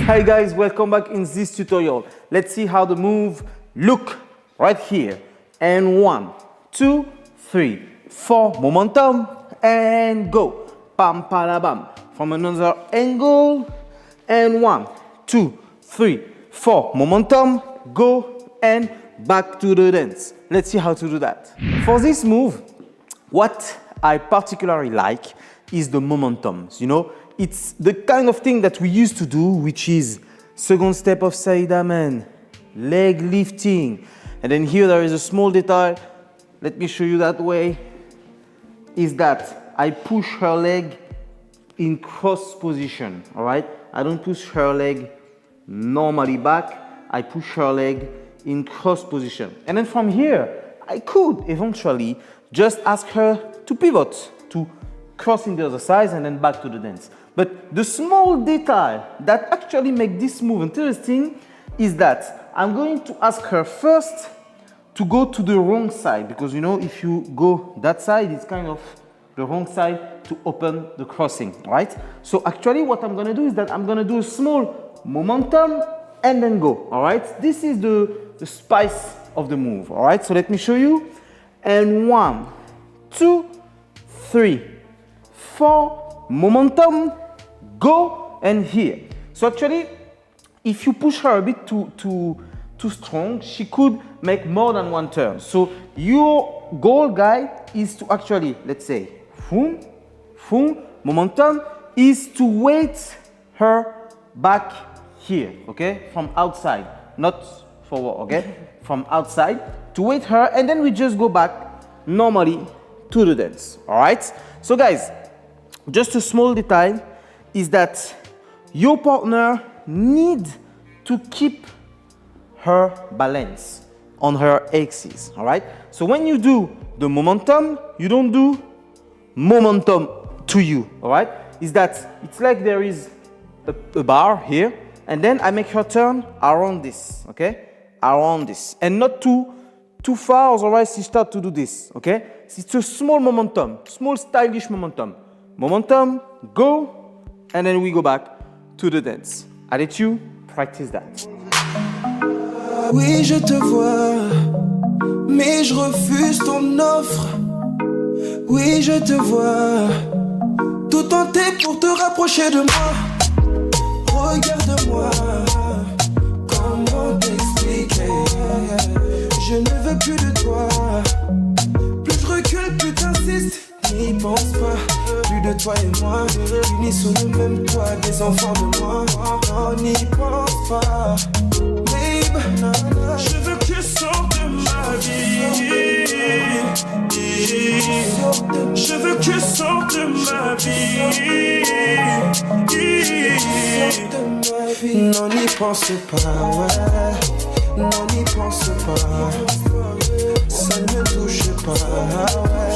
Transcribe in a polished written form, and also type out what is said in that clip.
Hi guys, welcome back in this tutorial. Let's see how the move look right here. And 1, 2, 3, 4, momentum, and go. Bam, para, bam. From another angle, and 1, 2, 3, 4, momentum, go, and back to the dance. Let's see how to do that. For this move, what I particularly like is the momentums. You know, it's the kind of thing that we used to do, which is second step of side amen, leg lifting. And then here there is a small detail. Let me show you that way. Is that I push her leg in cross position, all right? I don't push her leg normally back. I push her leg in cross position. And then from here, I could eventually just ask her to pivot, to cross in the other side and then back to the dance. But the small detail that actually makes this move interesting is that I'm going to ask her first to go to the wrong side, because you know, if you go that side, it's kind of the wrong side to open the crossing, right? So actually what I'm gonna do is that I'm gonna do a small momentum and then go, all right? This is the spice of the move, all right? So let me show you. And 1, 2, 3, 4, momentum, go, and here. So actually, if you push her a bit too strong, she could make more than one turn. So your goal, guy, is to actually, let's say, boom, boom, momentum, is to wait her back here, okay? From outside, not forward, okay? From outside, to wait her, and then we just go back normally to the dance, all right? So guys, just a small detail is that your partner needs to keep her balance on her axis, all right? So when you do the momentum, you don't do momentum to you, all right? Is that it's like there is a bar here, and then I make her turn around this, okay? Around this, and not too far, otherwise she start to do this, okay? It's a small momentum, small stylish momentum. Momentum, go, and then we go back to the dance. I let you practice that. Oui, je te vois, mais je refuse ton offre. Oui, je te vois, tout tenter pour te rapprocher de moi. Regarde-moi, comment t'expliquer? Je ne veux plus de toi. Plus je recule, plus t'insistes. N'y pense pas, plus de toi et moi, unis sous le même toit, des enfants de moi. Non, n'y pense pas, babe. Je veux que tu sortes de ma vie. Je veux que tu sortes de ma vie. Non, n'y pense pas, ouais. Non, n'y pense pas. Ça ne me touche pas, ouais.